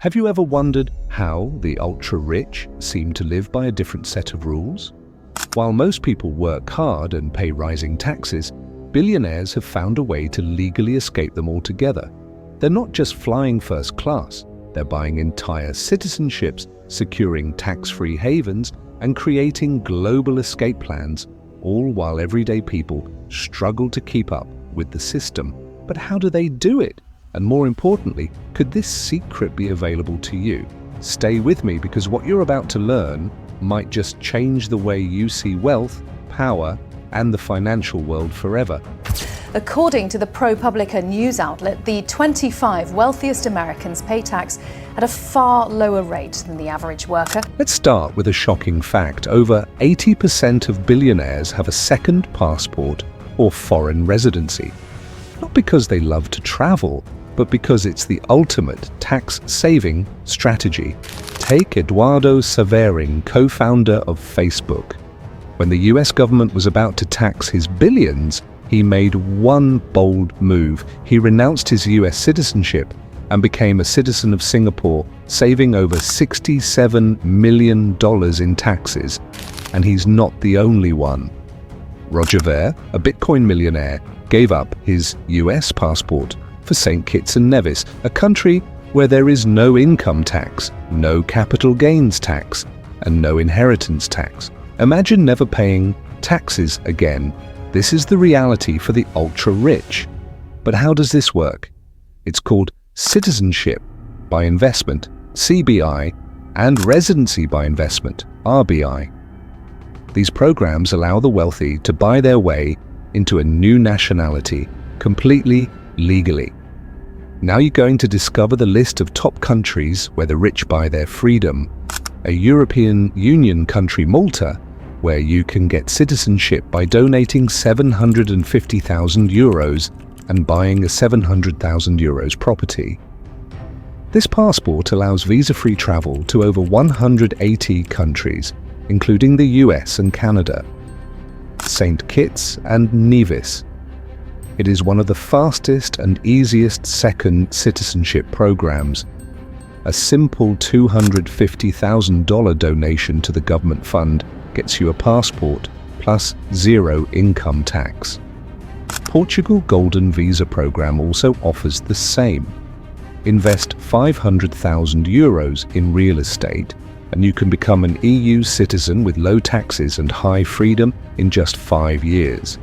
Have you ever wondered how the ultra-rich seem to live by a different set of rules? While most people work hard and pay rising taxes, billionaires have found a way to legally escape them altogether. They're not just flying first class, they're buying entire citizenships, securing tax-free havens, and creating global escape plans, all while everyday people struggle to keep up with the system. But how do they do it? And more importantly, could this secret be available to you? Stay with me, because what you're about to learn might just change the way you see wealth, power, and the financial world forever. According to the ProPublica news outlet, the 25 wealthiest Americans pay tax at a far lower rate than the average worker. Let's start with a shocking fact. Over 80% of billionaires have a second passport or foreign residency. Not because they love to travel, but because it's the ultimate tax-saving strategy. Take Eduardo Saverin, co-founder of Facebook. When the US government was about to tax his billions, he made one bold move. He renounced his US citizenship and became a citizen of Singapore, saving over $67 million in taxes. And he's not the only one. Roger Ver, a Bitcoin millionaire, gave up his US passport for St. Kitts and Nevis, a country where there is no income tax, no capital gains tax, and no inheritance tax. Imagine never paying taxes again. This is the reality for the ultra-rich. But how does this work? It's called citizenship by investment, CBI, and residency by investment, RBI. These programs allow the wealthy to buy their way into a new nationality, completely legally. Now you're going to discover the list of top countries where the rich buy their freedom. A European Union country, Malta, where you can get citizenship by donating 750,000 euros and buying a 700,000 euros property. This passport allows visa-free travel to over 180 countries, including the US and Canada, St. Kitts and Nevis. It is one of the fastest and easiest second citizenship programs. A simple $250,000 donation to the government fund gets you a passport plus zero income tax. Portugal Golden Visa program also offers the same. Invest 500,000 euros in real estate and you can become an EU citizen with low taxes and high freedom in just 5 years.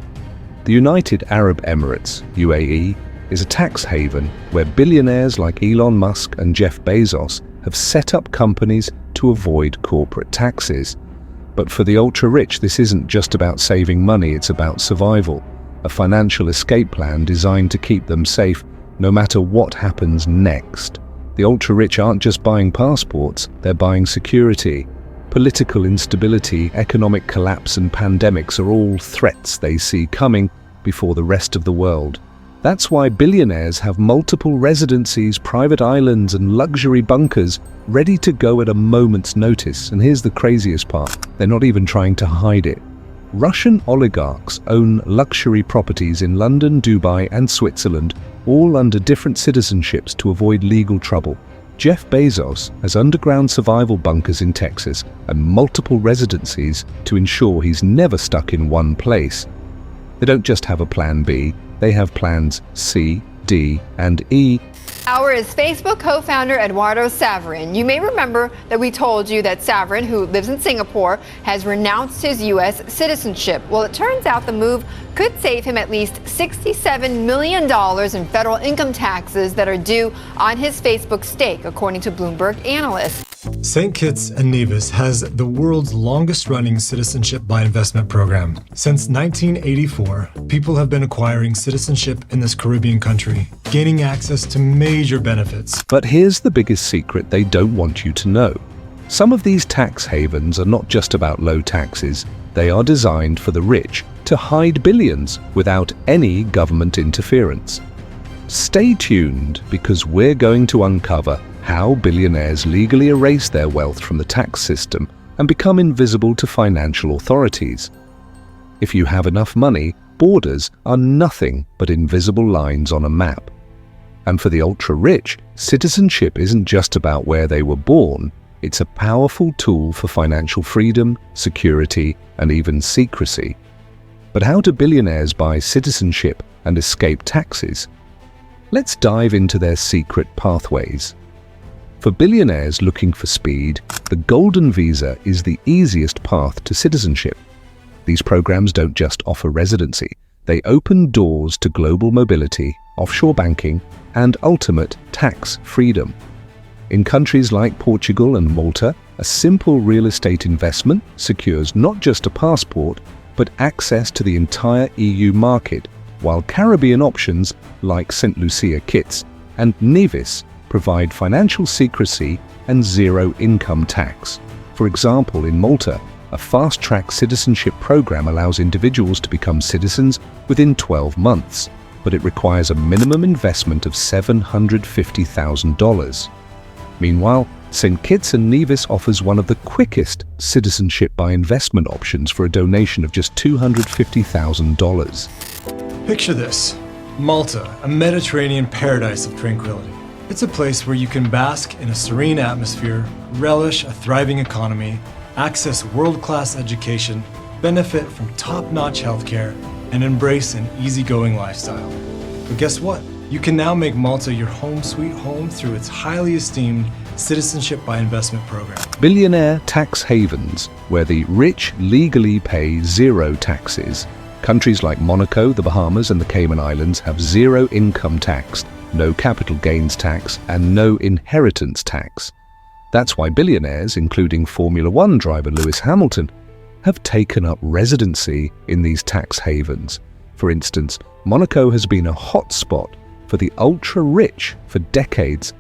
The United Arab Emirates, UAE, is a tax haven where billionaires like Elon Musk and Jeff Bezos have set up companies to avoid corporate taxes. But for the ultra-rich, this isn't just about saving money, it's about survival, a financial escape plan designed to keep them safe no matter what happens next. The ultra-rich aren't just buying passports, they're buying security. Political instability, economic collapse and pandemics are all threats they see coming before the rest of the world. That's why billionaires have multiple residencies, private islands and luxury bunkers ready to go at a moment's notice. And here's the craziest part, they're not even trying to hide it. Russian oligarchs own luxury properties in London, Dubai and Switzerland, all under different citizenships to avoid legal trouble. Jeff Bezos has underground survival bunkers in Texas and multiple residencies to ensure he's never stuck in one place. They don't just have a plan B, they have plans C, D, and E. Our is Facebook co-founder Eduardo Saverin. You may remember that we told you that Saverin, who lives in Singapore, has renounced his U.S. citizenship. Well, it turns out the move could save him at least $67 million in federal income taxes that are due on his Facebook stake, according to Bloomberg analysts. St. Kitts and Nevis has the world's longest-running citizenship by investment program. Since 1984, people have been acquiring citizenship in this Caribbean country, gaining access to major benefits. But here's the biggest secret they don't want you to know. Some of these tax havens are not just about low taxes, they are designed for the rich to hide billions without any government interference. Stay tuned, because we're going to uncover how billionaires legally erase their wealth from the tax system and become invisible to financial authorities. If you have enough money, borders are nothing but invisible lines on a map. And for the ultra-rich, citizenship isn't just about where they were born, it's a powerful tool for financial freedom, security, and even secrecy. But how do billionaires buy citizenship and escape taxes? Let's dive into their secret pathways. For billionaires looking for speed, the Golden Visa is the easiest path to citizenship. These programs don't just offer residency, they open doors to global mobility, offshore banking, and ultimate tax freedom. In countries like Portugal and Malta, a simple real estate investment secures not just a passport, but access to the entire EU market, while Caribbean options like St. Lucia Kitts and Nevis provide financial secrecy and zero income tax. For example, in Malta, a fast-track citizenship program allows individuals to become citizens within 12 months, but it requires a minimum investment of $750,000. Meanwhile, St. Kitts and Nevis offers one of the quickest citizenship by investment options for a donation of just $250,000. Picture this: Malta, a Mediterranean paradise of tranquility. It's a place where you can bask in a serene atmosphere, relish a thriving economy, access world-class education, benefit from top-notch healthcare, and embrace an easygoing lifestyle. But guess what? You can now make Malta your home sweet home through its highly esteemed Citizenship by Investment program. Billionaire tax havens, where the rich legally pay zero taxes. Countries like Monaco, the Bahamas, and the Cayman Islands have zero income tax, no capital gains tax, and no inheritance tax. That's why billionaires, including Formula One driver Lewis Hamilton, have taken up residency in these tax havens. For instance, Monaco has been a hotspot for the ultra-rich for decades.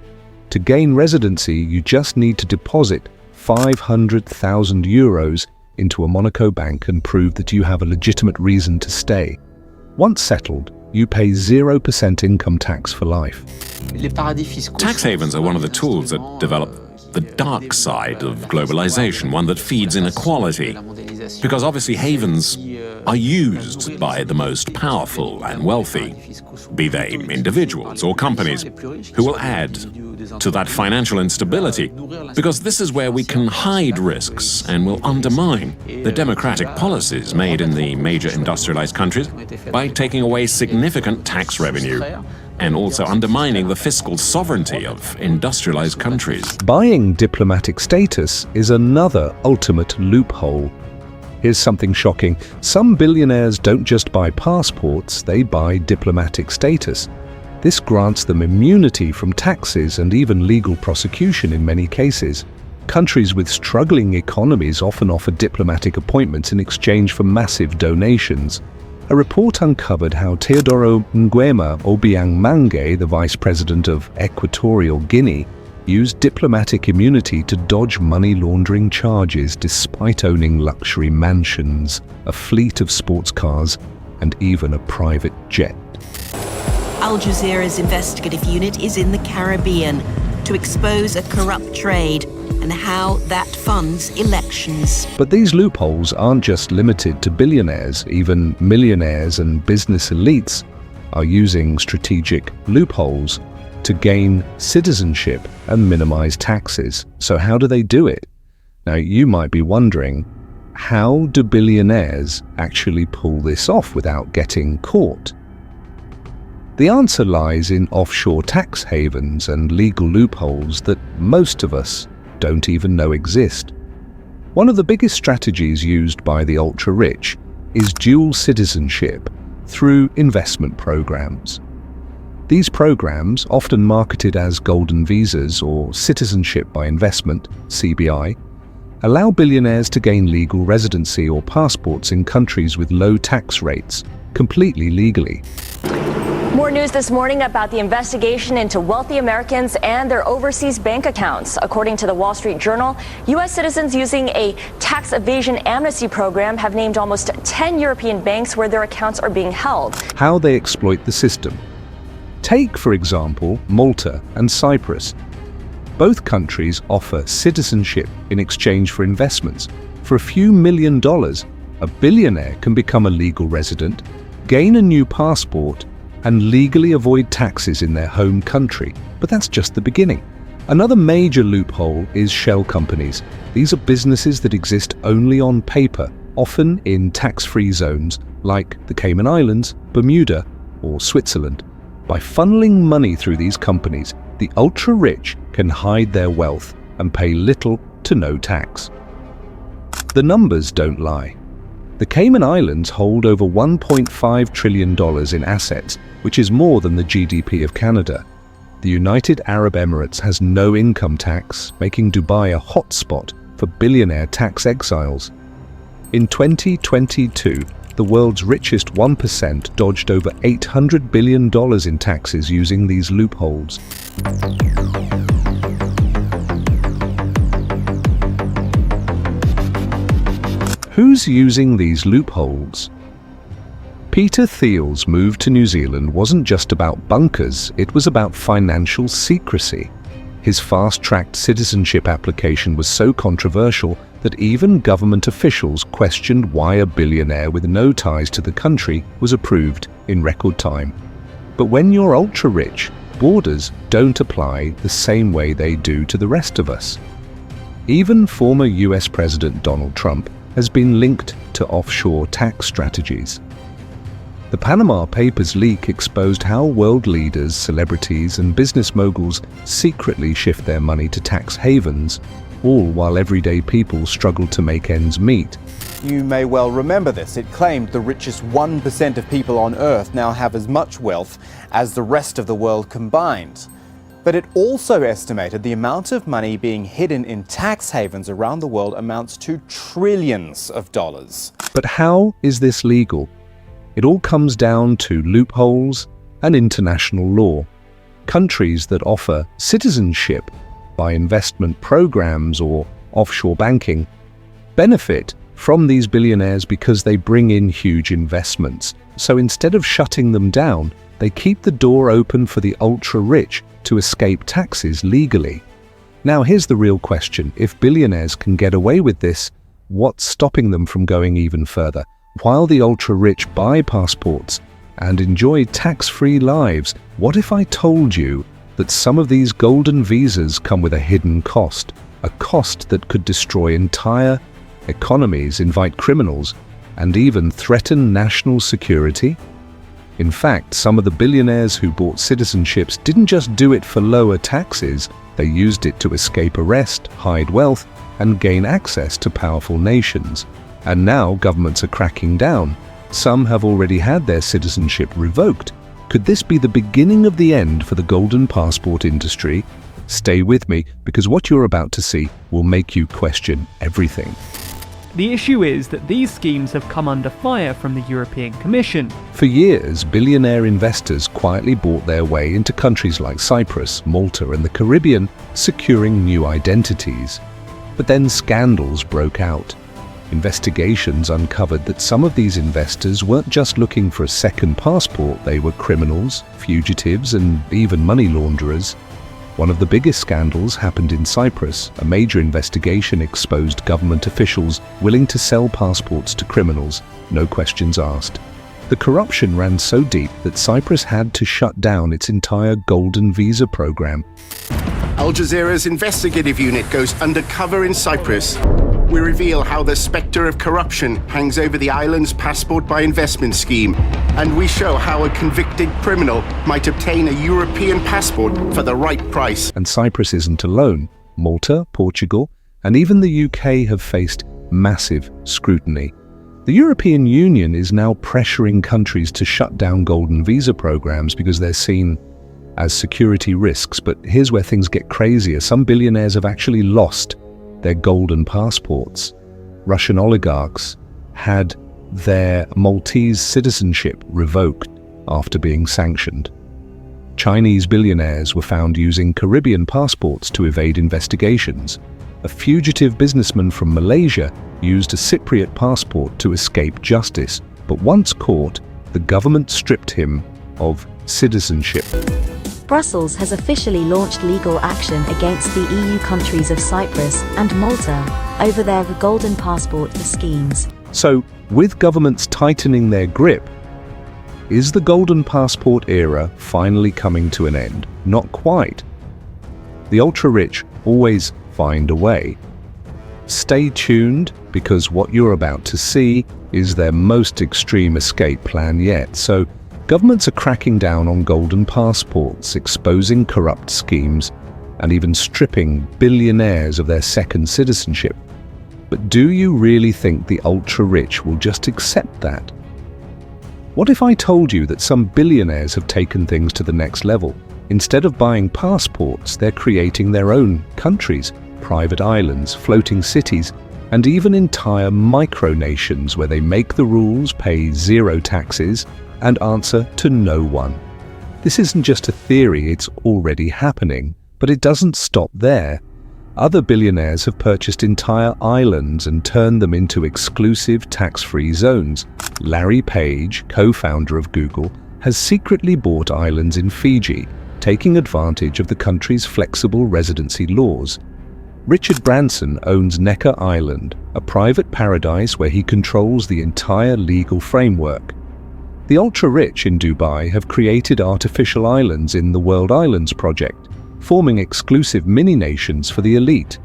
To gain residency, you just need to deposit 500,000 euros into a Monaco bank and prove that you have a legitimate reason to stay. Once settled, you pay 0% income tax for life. Tax havens are one of the tools that develop the dark side of globalization, one that feeds inequality. Because obviously havens are used by the most powerful and wealthy, be they individuals or companies, who will add to that financial instability, because this is where we can hide risks and will undermine the democratic policies made in the major industrialized countries by taking away significant tax revenue and also undermining the fiscal sovereignty of industrialized countries. Buying diplomatic status is another ultimate loophole. Here's something shocking. Some billionaires don't just buy passports, they buy diplomatic status. This grants them immunity from taxes and even legal prosecution in many cases. Countries with struggling economies often offer diplomatic appointments in exchange for massive donations. A report uncovered how Teodoro Nguema Obiang Mange, the vice president of Equatorial Guinea, used diplomatic immunity to dodge money laundering charges despite owning luxury mansions, a fleet of sports cars, and even a private jet. Al Jazeera's investigative unit is in the Caribbean to expose a corrupt trade and how that funds elections. But these loopholes aren't just limited to billionaires. Even millionaires and business elites are using strategic loopholes to gain citizenship and minimize taxes. So how do they do it? Now, you might be wondering, how do billionaires actually pull this off without getting caught? The answer lies in offshore tax havens and legal loopholes that most of us don't even know exist. One of the biggest strategies used by the ultra-rich is dual citizenship through investment programs. These programs, often marketed as golden visas or citizenship by investment, CBI, allow billionaires to gain legal residency or passports in countries with low tax rates, completely legally. More news this morning about the investigation into wealthy Americans and their overseas bank accounts. According to the Wall Street Journal, U.S. citizens using a tax evasion amnesty program have named almost 10 European banks where their accounts are being held. How they exploit the system. Take, for example, Malta and Cyprus. Both countries offer citizenship in exchange for investments. For a few $1 million, a billionaire can become a legal resident, gain a new passport, and legally avoid taxes in their home country. But that's just the beginning. Another major loophole is shell companies. These are businesses that exist only on paper, often in tax-free zones like the Cayman Islands, Bermuda, or Switzerland. By funneling money through these companies, the ultra-rich can hide their wealth and pay little to no tax. The numbers don't lie. The Cayman Islands hold over $1.5 trillion in assets, which is more than the GDP of Canada. The United Arab Emirates has no income tax, making Dubai a hotspot for billionaire tax exiles. In 2022, the world's richest 1% dodged over $800 billion in taxes using these loopholes. Who's using these loopholes? Peter Thiel's move to New Zealand wasn't just about bunkers, it was about financial secrecy. His fast-tracked citizenship application was so controversial that even government officials questioned why a billionaire with no ties to the country was approved in record time. But when you're ultra-rich, borders don't apply the same way they do to the rest of us. Even former US President Donald Trump has been linked to offshore tax strategies. The Panama Papers leak exposed how world leaders, celebrities, and business moguls secretly shift their money to tax havens, all while everyday people struggle to make ends meet. You may well remember this. It claimed the richest 1% of people on Earth now have as much wealth as the rest of the world combined. But it also estimated the amount of money being hidden in tax havens around the world amounts to trillions of dollars. But how is this legal? It all comes down to loopholes and international law. Countries that offer citizenship by investment programs or offshore banking benefit from these billionaires because they bring in huge investments. So instead of shutting them down, they keep the door open for the ultra-rich to escape taxes legally. Now here's the real question. If billionaires can get away with this, what's stopping them from going even further? While the ultra-rich buy passports and enjoy tax-free lives, what if I told you that some of these golden visas come with a hidden cost? A cost that could destroy entire economies, invite criminals, and even threaten national security? In fact, some of the billionaires who bought citizenships didn't just do it for lower taxes, they used it to escape arrest, hide wealth, and gain access to powerful nations. And now governments are cracking down. Some have already had their citizenship revoked. Could this be the beginning of the end for the golden passport industry? Stay with me, because what you're about to see will make you question everything. The issue is that these schemes have come under fire from the European Commission. For years, billionaire investors quietly bought their way into countries like Cyprus, Malta, and the Caribbean, securing new identities. But then scandals broke out. Investigations uncovered that some of these investors weren't just looking for a second passport, they were criminals, fugitives, and even money launderers. One of the biggest scandals happened in Cyprus. A major investigation exposed government officials willing to sell passports to criminals, no questions asked. The corruption ran so deep that Cyprus had to shut down its entire golden visa program. Al Jazeera's investigative unit goes undercover in Cyprus. We reveal how the spectre of corruption hangs over the island's passport by investment scheme, and we show how a convicted criminal might obtain a European passport for the right price. And Cyprus isn't alone. Malta, Portugal, and even the UK have faced massive scrutiny. The European Union is now pressuring countries to shut down golden visa programs because they're seen as security risks. But here's where things get crazier. Some billionaires have actually lost their golden passports. Russian oligarchs had their Maltese citizenship revoked after being sanctioned. Chinese billionaires were found using Caribbean passports to evade investigations. A fugitive businessman from Malaysia used a Cypriot passport to escape justice, but once caught, the government stripped him of citizenship. Brussels has officially launched legal action against the EU countries of Cyprus and Malta over their golden passport schemes. So, with governments tightening their grip, Is the golden passport era finally coming to an end? Not quite. The ultra-rich always find a way. Stay tuned, because what you're about to see is their most extreme escape plan yet. So, governments are cracking down on golden passports, exposing corrupt schemes, and even stripping billionaires of their second citizenship. But do you really think the ultra-rich will just accept that? What if I told you that some billionaires have taken things to the next level? Instead of buying passports, they're creating their own countries, private islands, floating cities, and even entire micronations where they make the rules, pay zero taxes, and answer to no one. This isn't just a theory, it's already happening, but it doesn't stop there. Other billionaires have purchased entire islands and turned them into exclusive tax-free zones. Larry Page, co-founder of Google, has secretly bought islands in Fiji, taking advantage of the country's flexible residency laws. Richard Branson owns Necker Island, a private paradise where he controls the entire legal framework. The ultra-rich in Dubai have created artificial islands in the World Islands project, forming exclusive mini-nations for the elite.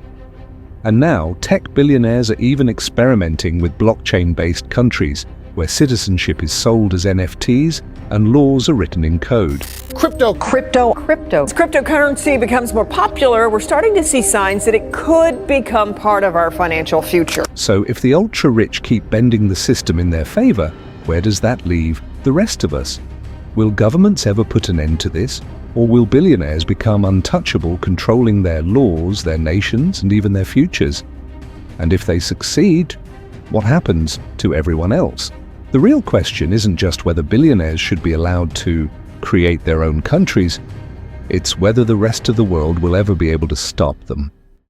And now, tech billionaires are even experimenting with blockchain-based countries, where citizenship is sold as NFTs and laws are written in code. Crypto. As cryptocurrency becomes more popular, we're starting to see signs that it could become part of our financial future. So if the ultra-rich keep bending the system in their favor, where does that leave the rest of us? Will governments ever put an end to this? Or will billionaires become untouchable, controlling their laws, their nations, and even their futures? And if they succeed, what happens to everyone else? The real question isn't just whether billionaires should be allowed to create their own countries, it's whether the rest of the world will ever be able to stop them.